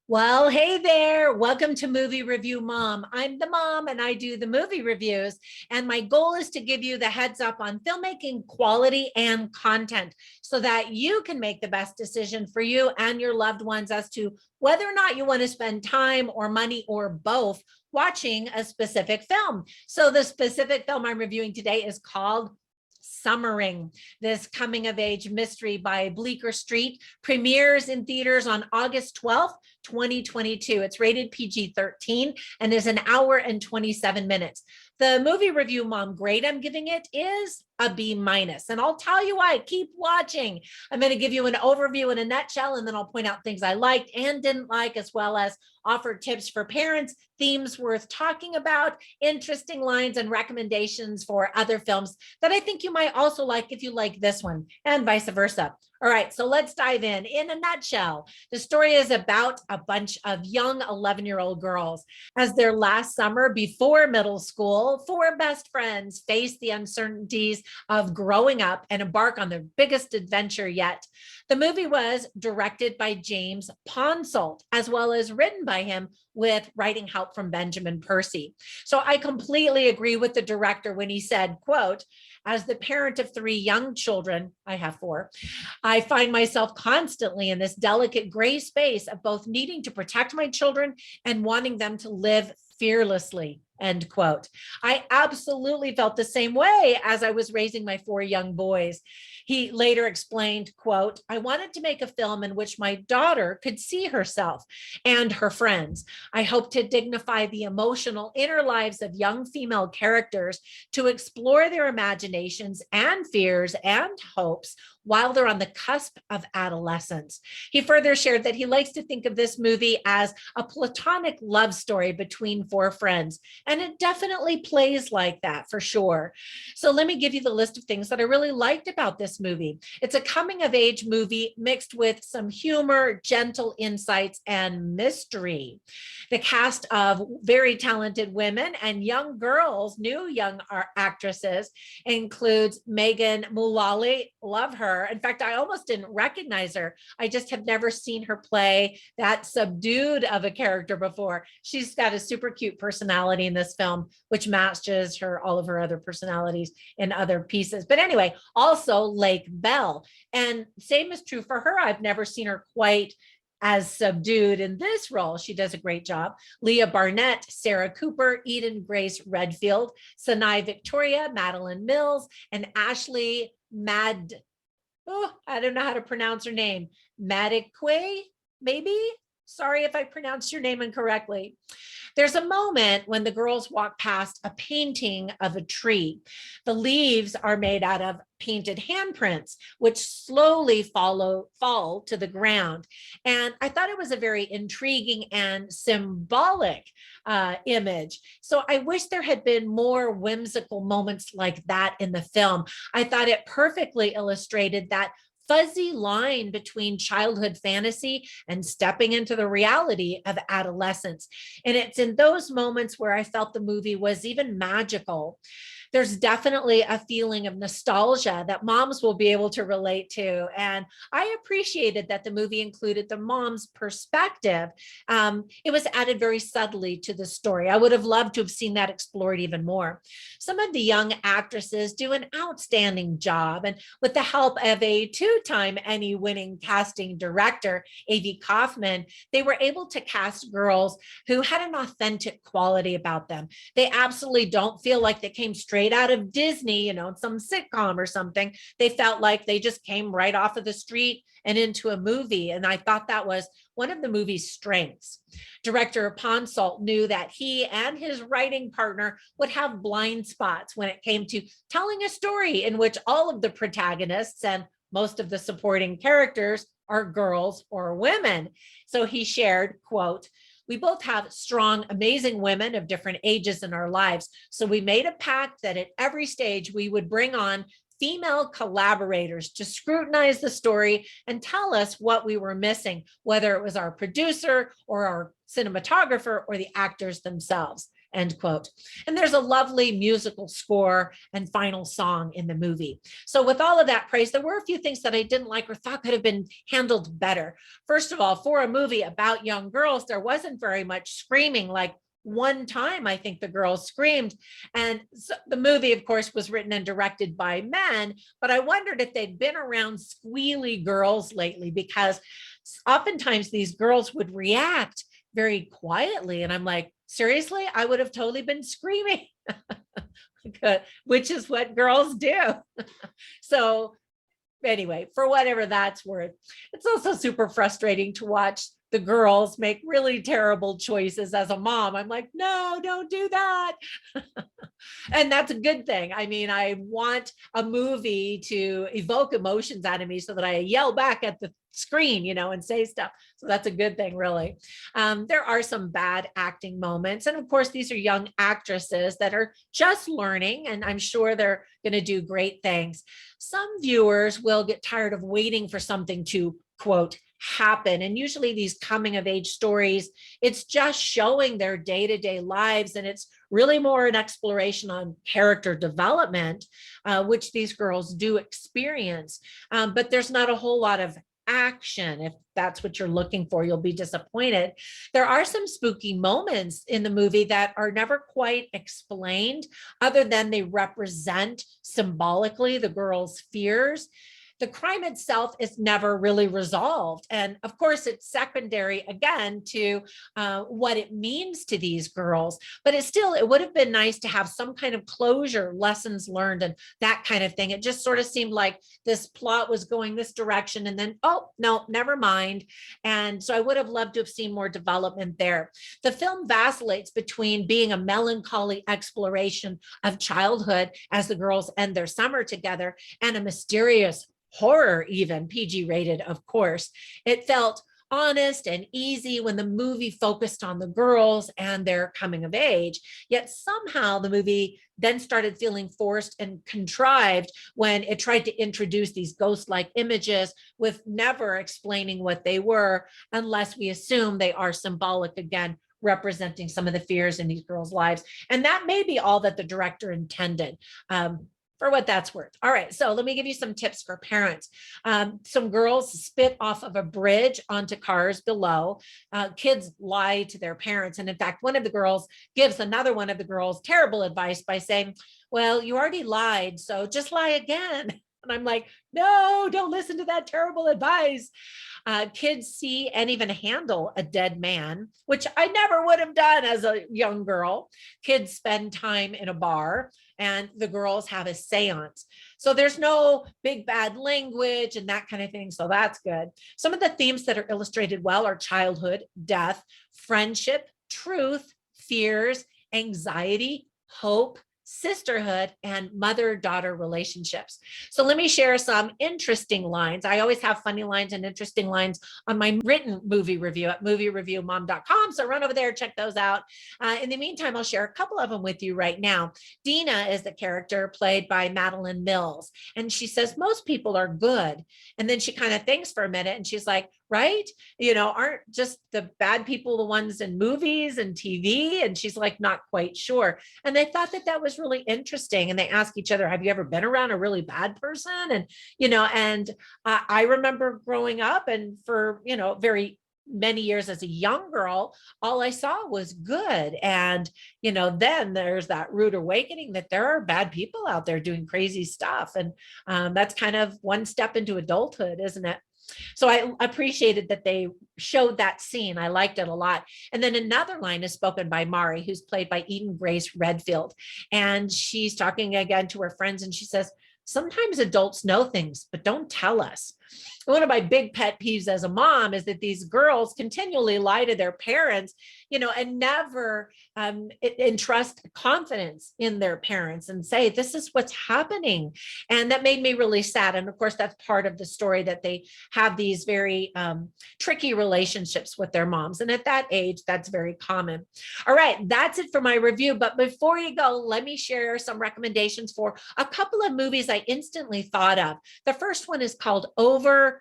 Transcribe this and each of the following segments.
Well, hey there. Welcome to Movie Review Mom. I'm the mom and I do the movie reviews. And my goal is to give you the heads up on filmmaking quality and content so that you can make the best decision for you and your loved ones as to whether or not you want to spend time or money or both watching a specific film. So the specific film I'm reviewing today is called Summering. This coming of age mystery by Bleecker Street premieres in theaters on August 12th, 2022. It's rated PG-13 and is an hour and 27 minutes. The movie review mom grade I'm giving it is a B minus. And I'll tell you why. Keep watching. I'm going to give you an overview in a nutshell, and then I'll point out things I liked and didn't like, as well as offer tips for parents, themes worth talking about, interesting lines, and recommendations for other films that I think you might also like if you like this one, and vice versa. All right, so let's dive in. In a nutshell, the story is about a bunch of young 11-year-old girls. As their last summer before middle school, four best friends face the uncertainties of growing up and embark on their biggest adventure yet. The movie was directed by James Ponsoldt, as well as written by him with writing help from Benjamin Percy. So I completely agree with the director when he said, quote, "As the parent of three young children, I have four, I find myself constantly in this delicate gray space of both needing to protect my children and wanting them to live fearlessly," end quote. I absolutely felt the same way as I was raising my four young boys. He later explained, quote, "I wanted to make a film in which my daughter could see herself and her friends. I hope to dignify the emotional inner lives of young female characters to explore their imaginations and fears and hopes while they're on the cusp of adolescence." He further shared that he likes to think of this movie as a platonic love story between four friends, and it definitely plays like that for sure. So let me give you the list of things that I really liked about this movie. It's a coming of age movie mixed with some humor, gentle insights, and mystery. The cast of very talented women and young girls, new young actresses, includes Megan Mullally. Love her. In fact, I almost didn't recognize her. I just have never seen her play that subdued of a character before. She's got a super cute personality in this film, which matches all of her other personalities in other pieces. But anyway, also Lake Bell. And same is true for her. I've never seen her quite as subdued in this role. She does a great job. Leah Barnett, Sarah Cooper, Eden Grace Redfield, Sanai Victoria, Madeline Mills, and Ashley I don't know how to pronounce her name. Madikwe, maybe? Sorry if I pronounced your name incorrectly. There's a moment when the girls walk past a painting of a tree. The leaves are made out of painted handprints, which slowly fall to the ground. And I thought it was a very intriguing and symbolic image. So I wish there had been more whimsical moments like that in the film. I thought it perfectly illustrated that fuzzy line between childhood fantasy and stepping into the reality of adolescence. And it's in those moments where I felt the movie was even magical. There's definitely a feeling of nostalgia that moms will be able to relate to. And I appreciated that the movie included the mom's perspective. It was added very subtly to the story. I would have loved to have seen that explored even more. Some of the young actresses do an outstanding job. And with the help of a two-time Emmy-winning casting director, Avi Kaufman, they were able to cast girls who had an authentic quality about them. They absolutely don't feel like they came straight out of Disney, some sitcom or something. They felt like they just came right off of the street and into a movie. And I thought that was one of the movie's strengths. Director Ponsoldt knew that he and his writing partner would have blind spots when it came to telling a story in which all of the protagonists and most of the supporting characters are girls or women. So he shared, quote, "We both have strong, amazing women of different ages in our lives. So we made a pact that at every stage we would bring on female collaborators to scrutinize the story and tell us what we were missing, whether it was our producer or our cinematographer or the actors themselves." end quote. And there's a lovely musical score and final song in the movie. So with all of that praise, there were a few things that I didn't like or thought could have been handled better. First of all, for a movie about young girls, there wasn't very much screaming. Like one time, I think the girls screamed. And so the movie, of course, was written and directed by men, but I wondered if they'd been around squealy girls lately, because oftentimes these girls would react very quietly. And I'm like, seriously, I would have totally been screaming, which is what girls do. So anyway, for whatever that's worth, it's also super frustrating to watch the girls make really terrible choices as a mom. I'm like, no, don't do that. And that's a good thing. I mean, I want a movie to evoke emotions out of me so that I yell back at the screen, and say stuff. So that's a good thing, really. There are some bad acting moments. And of course, these are young actresses that are just learning, and I'm sure they're going to do great things. Some viewers will get tired of waiting for something to, quote, happen. And usually these coming of age stories, it's just showing their day-to-day lives. And it's really more an exploration on character development, which these girls do experience. But there's not a whole lot of action. If that's what you're looking for, you'll be disappointed. There are some spooky moments in the movie that are never quite explained, other than they represent symbolically the girls' fears. The crime itself is never really resolved. And of course, it's secondary again to what it means to these girls. But it would have been nice to have some kind of closure, lessons learned, and that kind of thing. It just sort of seemed like this plot was going this direction, and then, oh, no, never mind. And so I would have loved to have seen more development there. The film vacillates between being a melancholy exploration of childhood as the girls end their summer together, and a mysterious horror, even PG rated, of course. It felt honest and easy when the movie focused on the girls and their coming of age. Yet somehow the movie then started feeling forced and contrived when it tried to introduce these ghost-like images with never explaining what they were, unless we assume they are symbolic, again, representing some of the fears in these girls' lives. And that may be all that the director intended. For what that's worth. All right, so let me give you some tips for parents. Some girls spit off of a bridge onto cars below. Kids lie to their parents. And in fact, one of the girls gives another one of the girls terrible advice by saying, well, you already lied, so just lie again. And I'm like, no, don't listen to that terrible advice. Kids see and even handle a dead man, which I never would have done as a young girl. Kids spend time in a bar, and the girls have a seance. So there's no big bad language and that kind of thing. So that's good. Some of the themes that are illustrated well are childhood, death, friendship, truth, fears, anxiety, hope, sisterhood, and mother-daughter relationships. So let me share some interesting lines. I always have funny lines and interesting lines on my written movie review at moviereviewmom.com. So run over there, check those out. In the meantime, I'll share a couple of them with you right now. Dina is the character played by Madeline Mills. And she says, most people are good. And then she kind of thinks for a minute and she's like, right? Aren't just the bad people the ones in movies and TV? And she's like, not quite sure. And they thought that was really interesting. And they ask each other, have you ever been around a really bad person? And I remember growing up, and for, very many years as a young girl, all I saw was good. And, then there's that rude awakening that there are bad people out there doing crazy stuff. And that's kind of one step into adulthood, isn't it? So I appreciated that they showed that scene. I liked it a lot. And then another line is spoken by Mari, who's played by Eden Grace Redfield. And she's talking again to her friends, and she says, sometimes adults know things, but don't tell us. One of my big pet peeves as a mom is that these girls continually lie to their parents, and never entrust confidence in their parents and say, this is what's happening. And that made me really sad. And of course, that's part of the story, that they have these very tricky relationships with their moms. And at that age, that's very common. All right, that's it for my review. But before you go, let me share some recommendations for a couple of movies I instantly thought of. The first one is called Over/Under.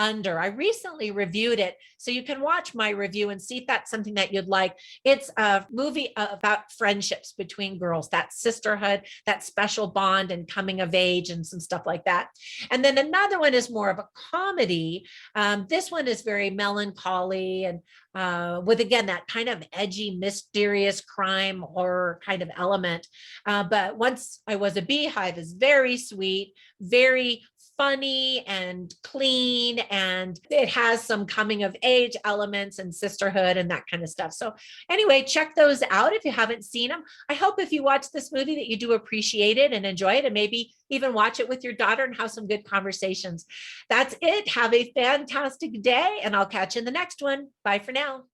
under. I recently reviewed it, so you can watch my review and see if that's something that you'd like. It's a movie about friendships between girls, that sisterhood, that special bond and coming of age and some stuff like that. And then another one is more of a comedy. This one is very melancholy and with, again, that kind of edgy, mysterious crime horror kind of element. But Once I Was a Beehive is very sweet, very funny and clean, and it has some coming of age elements and sisterhood and that kind of stuff. So anyway, check those out if you haven't seen them. I hope if you watch this movie that you do appreciate it and enjoy it, and maybe even watch it with your daughter and have some good conversations. That's it. Have a fantastic day, and I'll catch you in the next one. Bye for now.